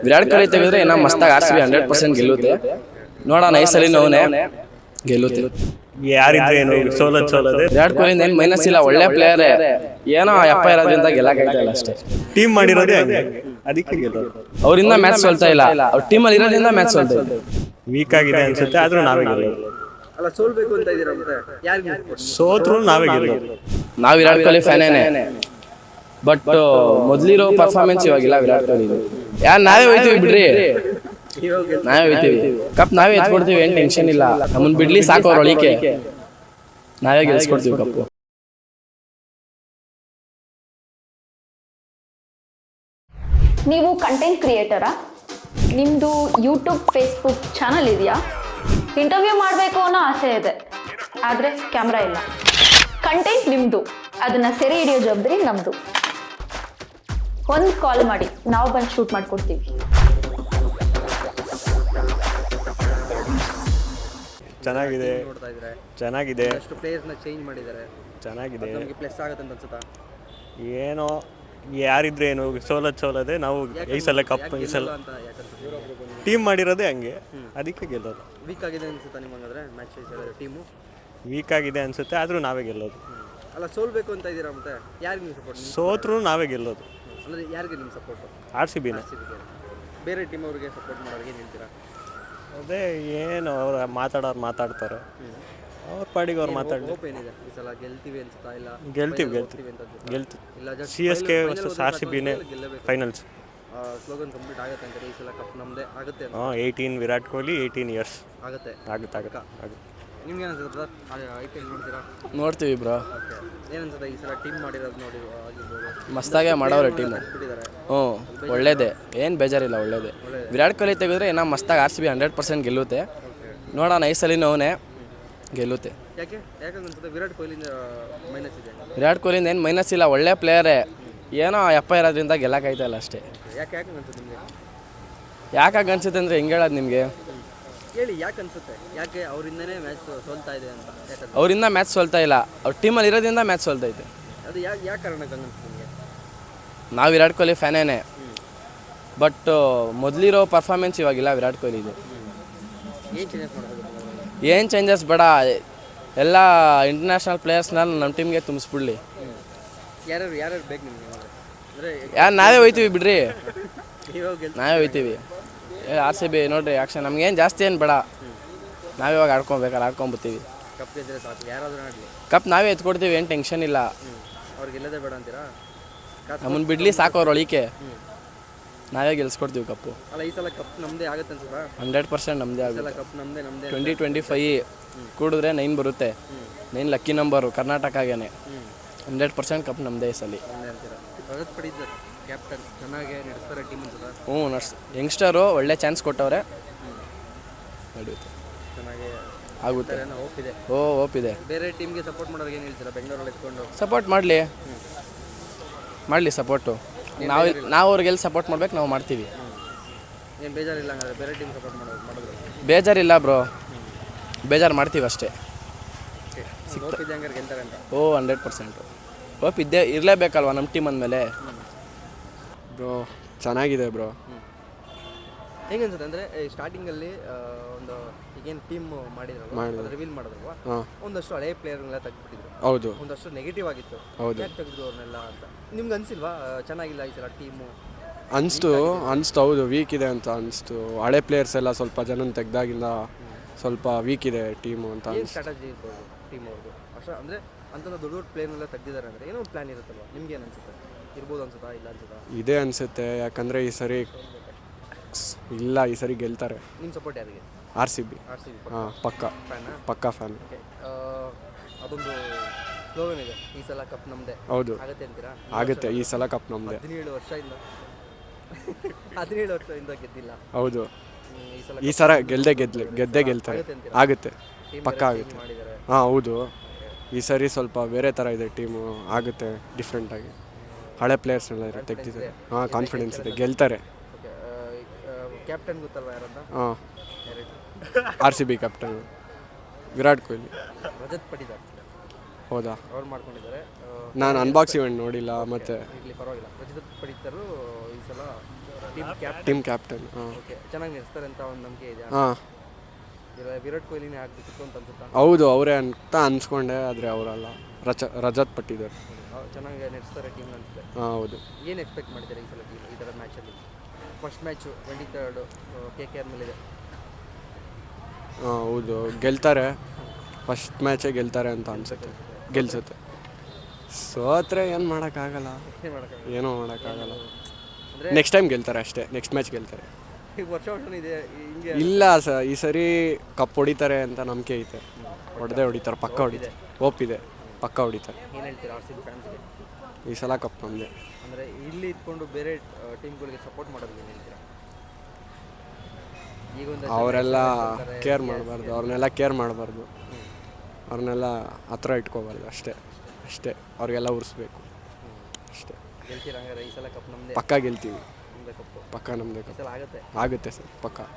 ವಿರಾಟ್ ಕೊಹ್ಲಿ ತೆಗೆದ್ರೆ ಏನೋ ಮಸ್ತಾಗಿ ಆರ್ಸಿಬಿ 100% ಗೆಲ್ಲುತ್ತೆ. ನೋಡೋಣ ಈ ಸಲ ನೋವೇ ಗೆಲ್ಲುತ್ತೆ. ಯಾರಿದ್ರೆ ಏನು ಸೋಲದೆ ವಿರಾಟ್ ಕೊಹ್ಲಿ ಏನು ಮೈನಸ್ ಇಲ್ಲ, ಒಳ್ಳೆ ಪ್ಲೇಯರ್. ಏನೋ ಅಪ್ಪ ಇರೋದ್ರಿಂದ ಗೆಲ್ಲಕ್ಕಾಯ್ತಲ್ಲ ಅಷ್ಟೇ. ಟೀಮ್ ಮಾಡಿರೋದೇ ಹಂಗೆ, ಅದಕ್ಕೆ ಗೆಲ್ಲೋದು. ಅವರಿಂದ ಮ್ಯಾಚ್ ಸೋಲ್ತಾ ಇಲ್ಲ, ಅವ್ರ ಟೀಮಲ್ಲಿ ಇರೋದ್ರಿಂದ ಮ್ಯಾಚ್ ಸೋಲ್ತಾ ಇದೆ. ವೀಕ್ ಆಗಿದೆ ಅನ್ಸುತ್ತೆ, ಆದ್ರೂ ನಾವೇ ಗೆಲ್ಲೋದು. ಅಲ್ಲ ಸೋಲ್ಬೇಕು ಅಂತ ಇದೀರಾ ಮತ್ತೆ ಯಾರಿಗೆ ಸೋತ್ರು ನಾವೇ ಗೆಲ್ಲೋದು. ನಾವು ವಿರಾಟ್ ಕೊಹ್ಲಿ ಫ್ಯಾನೇನೆ, ಬಟ್ ಮೊದಲಿರೋ ಪರ್ಫಾರ್ಮೆನ್ಸ್ ಇವಾಗಿಲ್ಲ ವಿರಾಟ್ ಕೊಹ್ಲಿ. ನಾವೇ ಹೋಯ್ತೀವಿ ಬಿಡ್ರಿ, ನಾವೇ ಹೋಯ್ತೀವಿ. ಕಪ್ ನಾವೇ ಎತ್ಕೊಡ್ತೀವಿ, ಏನ್ ಟೆನ್ಷನ್ ಇಲ್ಲ. ನಮ್ಮನ್ ಬಿಡ್ಲಿ ಸಾಕು, ಅವ್ರ ಒಳಿಕೆ ನಾವೇ ಗೆಲ್ಸ್ಕೊಡ್ತೀವಿ ಕಪ್ಪು. ನೀವು ಕಂಟೆಂಟ್ ಕ್ರಿಯೇಟರಾ? ನಿಮ್ಮದು ಯೂಟ್ಯೂಬ್ ಫೇಸ್ಬುಕ್ ಚಾನಲ್ ಇದೆಯಾ? ಇಂಟರ್ವ್ಯೂ ಮಾಡಬೇಕು ಅನ್ನೋ ಆಸೆ ಇದೆ, ಆದರೆ ಕ್ಯಾಮ್ರಾ ಇಲ್ಲ. ಕಂಟೆಂಟ್ ನಿಮ್ಮದು, ಅದನ್ನು ಸೆರೆ ಹಿಡಿಯೋ ಜವಾಬ್ದಾರಿ ನಮ್ಮದು. ಒಂದು ಕಾಲ್ ಮಾಡಿ, ನಾವು ಬಂದು ಶೂಟ್ ಮಾಡಿಕೊಡ್ತೀವಿ. ಚೆನ್ನಾಗಿದೆ, ನೋಡ್ತಾ ಇದ್ರೆ ಚೆನ್ನಾಗಿದೆ, ಎಷ್ಟು ಪ್ಲೇಯರ್ಸ್ನ ಚೇಂಜ್ ಮಾಡಿದ್ದಾರೆ, ಚೆನ್ನಾಗಿದೆ. ನಮಗೆ ಪ್ಲಸ್ ಆಗುತ್ತೆ ಅಂತ ಅನ್ಸುತ್ತಾ? ಏನೋ ಯಾರಿದ್ರೆ ಏನು ಸೋಲದೆ ನಾವು ಈ ಸಲ ಕಪ್, ಈ ಸಲ ಅಂತ ಯಾಕಂತ ಟೀಮ್ ಮಾಡಿರೋದೇ ಹಂಗೆ, ಅದಕ್ಕೆ ಗೆಲ್ಲೋದು. ವೀಕ್ ಆಗಿದೆ ಅನ್ಸುತ್ತಾ ನಿಮಗಾದ್ರೆ ಮ್ಯಾಚ್ ಟೀಮು? ವೀಕ್ ಆಗಿದೆ ಅನ್ಸುತ್ತೆ, ಆದ್ರೂ ನಾವೇ ಗೆಲ್ಲೋದು. ಅಲ್ಲ ಸೋಲ್ಬೇಕು ಅಂತ ಇದೀರಾ ಮತ್ತೆ ಯಾರಿಗೆ ನೀವು ಸಪೋರ್ಟ್? ಸೋತ್ರು ನಾವೇ ಗೆಲ್ಲೋದು. ಅಂದರೆ ಯಾರಿಗೆ ನಿಮ್ಮ ಸಪೋರ್ಟು? RCBನೇ. ಬೇರೆ ಟೀಮ್ ಅವ್ರಿಗೆ ಸಪೋರ್ಟ್ ಮಾಡೋರಿಗೆ ಏನು ಹೇಳ್ತೀರಾ? ಅದೇ ಏನು ಅವ್ರು ಮಾತಾಡ್ತಾರೆ, ಅವ್ರ ಪಾಡಿಗೆ ಅವ್ರು ಮಾತಾಡಿ. ಹೋಪ್ ಏನಿದೆ ಈ ಸಲ ಗೆಲ್ತೀವಿ ಅನ್ಸುತ್ತಾ? ಇಲ್ಲ ಗೆಲ್ತೀವಿ ಇಲ್ಲ CSK ವರ್ಸಸ್ RCBನೇ ಫೈನಲ್ಸ್. ಸ್ಲೋಗನ್ ಕಂಪ್ಲೀಟ್ ಆಗುತ್ತೆ ಅಂತಾರೆ ಈ ಸಲ ಕಪ್ ನಮ್ಮದೇ ಆಗುತ್ತೆ ಅಂತ. 18 ವಿರಾಟ್ ಕೊಹ್ಲಿ, 18 ಇಯರ್ಸ್ ಆಗುತ್ತೆ. ನಿಮ್ಗೆ ಏನಿಸುತ್ತೆ ಬ್ರದರ್? IPL ನೋಡ್ತೀರಾ? ನೋಡ್ತೀವಿ ಬ್ರೋ. ಓಕೆ, ಏನನ್ಸುತ್ತೆ ಈ ಸಲ ಟೀಮ್ ಮಾಡಿರೋದು ನೋಡಿ ಆಗಿರ್ಬೋದು? ಮಸ್ತಾಗೆ ಮಾಡವ್ರೆ ಟೀಮು. ಬಿಟ್ಟಿದ್ದಾರೆ. ಒಳ್ಳೇದೇ, ಏನು ಬೇಜಾರಿಲ್ಲ, ಒಳ್ಳೇದೇ. ವಿರಾಟ್ ಕೊಹ್ಲಿ ತೆಗೆದ್ರೆ ಏನೋ ಮಸ್ತಾಗಿ RCB 100% ಗೆಲ್ಲುತ್ತೆ. ನೋಡೋಣ ಈ ಸಲ ನೋವೇ ಗೆಲ್ಲುತ್ತೆ. ಯಾಕೆ ಅನ್ಸುತ್ತೆ ವಿರಾಟ್ ಕೊಹ್ಲಿಯಿಂದ ಮೈನಸ್ ಇದೆ? ವಿರಾಟ್ ಕೊಹ್ಲಿಯಿಂದ ಏನು ಮೈನಸ್ ಇಲ್ಲ, ಒಳ್ಳೆ ಪ್ಲೇಯರೇ. ಏನೋ ಅಪ್ಪ ಇರೋದ್ರಿಂದ ಗೆಲ್ಲಕ್ಕಾಯ್ತಲ್ಲ ಅಷ್ಟೇ. ಯಾಕೆ ಅನ್ಸುತ್ತೆ ನಿಮಗೆ? ಯಾಕಾಗ ಅನ್ಸುತ್ತೆ ಅಂದರೆ ಹೆಂಗೆ ಹೇಳೋದು ನಿಮಗೆ? ಹೇಳಿ ಯಾಕೆ ಅನ್ಸುತ್ತೆ? ಯಾಕೆ ಅವರಿಂದನೇ ಮ್ಯಾಚ್ ಸೋಲ್ತಾ ಇದೆ ಅಂತ? ಯಾಕಂದ್ರೆ ಅವರಿಂದ ಮ್ಯಾಚ್ ಸೋಲ್ತಾ ಇಲ್ಲ, ಅವ್ರ ಟೀಮಲ್ಲಿ ಇರೋದ್ರಿಂದ ಮ್ಯಾಚ್ ಸೋಲ್ತೈತೆ. ಅದು ಯಾಕೆ ಕಾರಣಕ್ಕೆ ಅನ್ಸುತ್ತೆ ನಿಮಗೆ? ನಾವು ವಿರಾಟ್ ಕೊಹ್ಲಿ ಫ್ಯಾನೇನೆ, ಬಟ್ ಮೊದಲಿರೋ ಪರ್ಫಾರ್ಮೆನ್ಸ್ ಇವಾಗಿಲ್ಲ ವಿರಾಟ್ ಕೊಹ್ಲಿದು. ಏನು ಚೇಂಜಸ್ ಮಾಡಬೇಕು? ಏನು ಚೇಂಜಸ್ ಬೇಡ, ಎಲ್ಲ ಇಂಟರ್ನ್ಯಾಷನಲ್ ಪ್ಲೇಯರ್ಸ್ನ ನಮ್ಮ ಟೀಮ್ಗೆ ತುಂಬಿಸ್ಬಿಡ್ಲಿ. ಯಾರ್ಯಾರು ಬೇಕು ನಿಮಗೆ? ಅಂದರೆ ನಾವೇ ಹೋಯ್ತೀವಿ ಬಿಡ್ರಿ, ಇವಾಗ ಗೆಲ್ತೀವಿ, ನಾವೇ ಹೋಯ್ತೀವಿ. RCB ನೋಡ್ರಿ ಆಕ್ಷನ್, ನಮ್ಗೇನು ಜಾಸ್ತಿ ಏನು ಬೇಡ, ನಾವಿವಾಗ ಆಡ್ಕೊಬೇಕಾರೆ ಆಡ್ಕೊಂಬತ್ತೀವಿ. ಕಪ್ ಗೆದ್ದರೆ ಸಾಕು, ಯಾರಾದರೂ ಆಡಲಿ. ಕಪ್ ನಾವೇ ಎತ್ಕೊಡ್ತೀವಿ, ಏನು ಟೆನ್ಷನ್ ಇಲ್ಲ. ಅವ್ರಿಗೆ ಗೆಲ್ಲದೇ ಬೇಡ ಅಂತೀರಾ? ನಮ್ಮನ್ನು ಬಿಡ್ಲಿ ಸಾಕು, ಅವ್ರ ಒಳಿಕೆ ನಾವೇ ಗೆಲ್ಸ್ಕೊಡ್ತೀವಿ ಕಪ್ಪು. ಅಲ್ಲ ಈ ಸಲ ಕಪ್ ನಮ್ಮದೇ ಆಗುತ್ತೆ ಅನ್ಸುತ್ತಾ? 100% ನಮ್ಮದೇ ಈ ಆಗುತ್ತೆ. ಸಲ ಕಪ್ ನಮ್ಮದೇ 2025 ಕೂಡಿದ್ರೆ 9 ಬರುತ್ತೆ. 9 ಲಕ್ಕಿ ನಂಬರು ಕರ್ನಾಟಕಗೇನೆ. 100% ಕಪ್ ನಮ್ಮದೇ ಈ ಸಲ. ಅಂತೀರಾ? ರಜತ್ ಪಡಿದ್ದಾರೆ ಕ್ಯಾಪ್ಟನ್, ಚೆನ್ನಾಗಿ ನಡೆಸ್ತಾರೆ ಟೀಮ್ ಅನ್ಸುತ್ತಾ? ಯಂಗ್ಸ್ಟರು ಒಳ್ಳೆ ಚಾನ್ಸ್ ಕೊಟ್ಟವ್ರೆ, ನಡೆಯುತ್ತೆ, ಚೆನ್ನಾಗಿ ಆಗುತ್ತೆ. ಹೋಪ್ ಇದೆ. ಹೋಪ್ ಇದೆ. ಬೇರೆ ಟೀಮ್ಗೆ ಸಪೋರ್ಟ್ ಮಾಡೋರಿಗೆ ಏನು ಹೇಳ್ತೀರಾ? ಬೆಂಗಳೂರಲ್ಲಿ ಎತ್ಕೊಂಡು ಸಪೋರ್ಟ್ ಮಾಡಲಿ ಸಪೋರ್ಟು. ನಾವು ಅವ್ರಿಗೆಲ್ಲಿ ಸಪೋರ್ಟ್ ಮಾಡ್ಬೇಕು, ನಾವು ಮಾಡ್ತೀವಿ. ಏನು ಬೇಜಾರಿಲ್ಲ ಹಂಗಾದ್ರೆ ಬೇರೆ ಟೀಮ್ ಸಪೋರ್ಟ್ ಮಾಡಿದ್ರು? ಬೇಜಾರಿಲ್ಲ ಬ್ರೋ, ಬೇಜಾರು ಮಾಡ್ತೀವಿ ಅಷ್ಟೇ. ಹೋಪ್ ಇದೆ ಹಂಗಾರೆ ಗೆಲ್ತಾರೆ ಅಂತ? 100% ಹೋಪ್ ಇದ್ದೇ ಇರಲೇಬೇಕಲ್ವ ನಮ್ಮ ಟೀಮ್ ಅಂದಮೇಲೆ. ಬ್ರೋ ಚೆನ್ನಾಗಿದೆ ಬ್ರೋ. ಹೆಂಗೆ ಅನ್ಸುತ್ತೆ ಅಂದರೆ ಸ್ಟಾರ್ಟಿಂಗಲ್ಲಿ ಒಂದು ಈಗೇನು ಟೀಮ್ ಮಾಡಿದ್ರು ರಿವೀಲ್ ಮಾಡಿದ್ರಲ್ವ, ಒಂದಷ್ಟು ಹಳೆ ಪ್ಲೇಯರ್ನೆಲ್ಲ ತೆಗೆದುಬಿಟ್ಟಿದ್ರು. ಹೌದು, ಒಂದಷ್ಟು ನೆಗೆಟಿವ್ ಆಗಿತ್ತು. ಯಾಕೆ ತೆಗೆದ್ರು ಅವ್ರನ್ನೆಲ್ಲ ಅಂತ ನಿಮ್ಗೆ ಅನಿಸಿಲ್ವಾ? ಚೆನ್ನಾಗಿಲ್ಲ ಈ ಸಲ ಟೀಮು ಅನಿಸ್ತು. ಹೌದು, ವೀಕ್ ಇದೆ ಅಂತ ಅನಿಸ್ತು. ಹಳೆ ಪ್ಲೇಯರ್ಸ್ ಎಲ್ಲ ಸ್ವಲ್ಪ ಜನ ತೆಗ್ದಾಗಿಂದ ಸ್ವಲ್ಪ ವೀಕ್ ಇದೆ ಟೀಮು ಅಂತ. ಏನು ಸ್ಟ್ರಾಟಜಿ ಇರ್ಬೋದು ಟೀಮ್ ಅವ್ರದ್ದು? ಅಂದರೆ ಅಂತ ದೊಡ್ಡ ಪ್ಲೇಯರ್ನೆಲ್ಲ ತೆಗ್ದಿದ್ದಾರೆ ಅಂದರೆ ಏನೋ ಒಂದು ಪ್ಲ್ಯಾನ್ ಇರುತ್ತಲ್ವ, ನಿಮ್ಗೆ ಏನು ಅನ್ಸುತ್ತೆ? ಇರ್ಬೋದು ಅನ್ಸುತ್ತಾ, ಇಲ್ಲ ಅನ್ಸುತ್ತಾ? ಇದೇ ಅನಿಸುತ್ತೆ, ಯಾಕಂದರೆ ಈ ಸರಿ ಗೆಲ್ತಾರೆ. ನಿಮ್ಮ ಸಪೋರ್ಟ್ ಯಾರಿಗೆ? RCB. ಹಾಂ, ಪಕ್ಕಾ ಫ್ಯಾನ್. ಓಕೆ, ಅದೊಂದು ಸ್ಲೋಗನ್ ಇದೆ, ಈ ಸಲ ಕಪ್ ನಮ್ಮದೇ. ಹೌದು, ಆಗುತ್ತೆ ಅಂತೀರಾ? ಆಗುತ್ತೆ, ಈ ಸಲ ಕಪ್ ನಮ್ಮದೇ. 17 ವರ್ಷದಿಂದ ಗೆದ್ದಿಲ್ಲ. ಹೌದು, ಈ ಸಲ ಗೆದ್ದೇ ಗೆಲ್ತಾರೆ. ಆಗುತ್ತೆ, ಪಕ್ಕಾ ಆಗುತ್ತೆ. ಹಾಂ ಹೌದು, ಈ ಸರಿ ಸ್ವಲ್ಪ ಬೇರೆ ಥರ ಇದೆ ಟೀಮು, ಆಗುತ್ತೆ ಡಿಫ್ರೆಂಟಾಗಿ. ಹಳೆ ಪ್ಲೇಯರ್ಸ್ನೆಲ್ಲ ತೆಗ್ದಿದ್ದಾರೆ. ಹಾಂ, ಕಾನ್ಫಿಡೆನ್ಸ್ ಇದೆ, ಗೆಲ್ತಾರೆ. ಕ್ಯಾಪ್ಟನ್ ಗೊತ್ತಲ್ವ ಯಾರಂತ? ಹಾಂ, RCB ಕ್ಯಾಪ್ಟನ್ ವಿರಾಟ್ ಕೊಹ್ಲಿ. ರಜತ್ ಪಡಿದಾರ್. ಹೌದಾ? ಅವ್ರು ಮಾಡ್ಕೊಂಡಿದ್ದಾರೆ. ನಾನು ಅನ್ಬಾಕ್ಸ್ ಇವೆಂಟ್ ನೋಡಿಲ್ಲ. ಮತ್ತೆ ಇಲ್ಲಿ ಪರವಾಗಿಲ್ಲ, ರಜತ್ ಪಡಿತಾರು ಈ ಸಲ ಟೀಮ್ ಕ್ಯಾಪ್ಟನ್. Team captain. ಹಾಂ ಓಕೆ, ಚೆನ್ನಾಗಿ ನಡೆಸ್ತಾರೆ ಅಂತ ಒಂದು ನಂಬಿಕೆ ಇದೆ. ಹಾಂ ವಿರಾಟ್ ಕೊಹ್ಲಿನೇ ಆಗ್ಬೇಕಿತ್ತು ಅಂತ ಅನ್ಸುತ್ತಾ? ಹೌದು, ಅವರೇ ಅಂತ ಅನ್ಸ್ಕೊಂಡೆ, ಆದರೆ ಅವರಲ್ಲ. ರಜತ್ ಪಟ್ಟಿದ್ದಾರೆ. ಚೆನ್ನಾಗಿ ನಡೆಸ್ತಾರೆ ಟೀಮ್ ಅನ್ಸುತ್ತೆ. ಹಾಂ ಹೌದು. ಏನು ಎಕ್ಸ್ಪೆಕ್ಟ್ ಮಾಡ್ತೀರಾ ಈ ಸಲ ಟೀಮ್ ಈ ಥರ ಮ್ಯಾಚಲ್ಲಿ? ಫಸ್ಟ್ ಮ್ಯಾಚು 23rd KKR ಮೇಲಿದೆ. ಹಾಂ ಹೌದು, ಗೆಲ್ತಾರೆ. ಫಸ್ಟ್ ಮ್ಯಾಚೇ ಗೆಲ್ತಾರೆ ಅಂತ ಅನ್ಸುತ್ತೆ. ಗೆಲ್ಸುತ್ತೆ. ಸೋತ್ರೆ ಏನು ಮಾಡೋಕ್ಕಾಗಲ್ಲ, ಏನು ಮಾಡೋಕ್ಕಾಗಲ್ಲ. ಏನೂ ಮಾಡೋಕ್ಕಾಗಲ್ಲ. ಅಂದರೆ ನೆಕ್ಸ್ಟ್ ಟೈಮ್ ಗೆಲ್ತಾರೆ ಅಷ್ಟೇ, ನೆಕ್ಸ್ಟ್ ಮ್ಯಾಚ್ ಗೆಲ್ತಾರೆ. ಈಗ ವರ್ಷ ಇದೆ ಹಿಂಗೆ. ಇಲ್ಲ ಈ ಸರಿ ಕಪ್ ಹೊಡಿತಾರೆ ಅಂತ ನಂಬಿಕೆ ಐತೆ. ಹೊಡಿತಾರೆ, ಪಕ್ಕ ಹೊಡಿತಾರೆ. ಒಪ್ಪಿದೆ, ಪಕ್ಕ ಹೊಡಿತಾರೆ. ಏನು ಹೇಳ್ತೀರಾ RCB ಫ್ಯಾನ್ಸ್ಗೆ? ಈ ಸಲ ಕಪ್ ನಮ್ಮದೇ. ಅಂದರೆ ಇಲ್ಲಿ ಇದ್ಕೊಂಡು ಬೇರೆ ಟೀಮ್ಗಳಿಗೆ ಸಪೋರ್ಟ್ ಮಾಡೋದು ಏನು ಹೇಳ್ತೀರಾ? ಈಗ ಒಂದು ಅವರೆಲ್ಲ ಕೇರ್ ಮಾಡಬಾರ್ದು, ಅವ್ರನ್ನೆಲ್ಲ ಕೇರ್ ಮಾಡಬಾರ್ದು, ಅವ್ರನ್ನೆಲ್ಲ ಹತ್ರ ಇಟ್ಕೋಬಾರ್ದು. ಅಷ್ಟೇ ಅವ್ರಿಗೆಲ್ಲ ಉರಿಸ್ಬೇಕು ಅಷ್ಟೇ. ಗೆಲ್ತೀರಾ ಹಂಗಾರೆ ಈ ಸಲ ಕಪ್ ನಮ್ಮದೇ? ಪಕ್ಕ ಗೆಲ್ತೀವಿ, ನಮ್ಮದೇ ಕಪ್ಪು. ಪಕ್ಕ ನಮ್ಮದೇ ಈ ಕಪ್ ಸಲ ಆಗುತ್ತೆ. ಆಗುತ್ತೆ ಸರ್, ಪಕ್ಕ.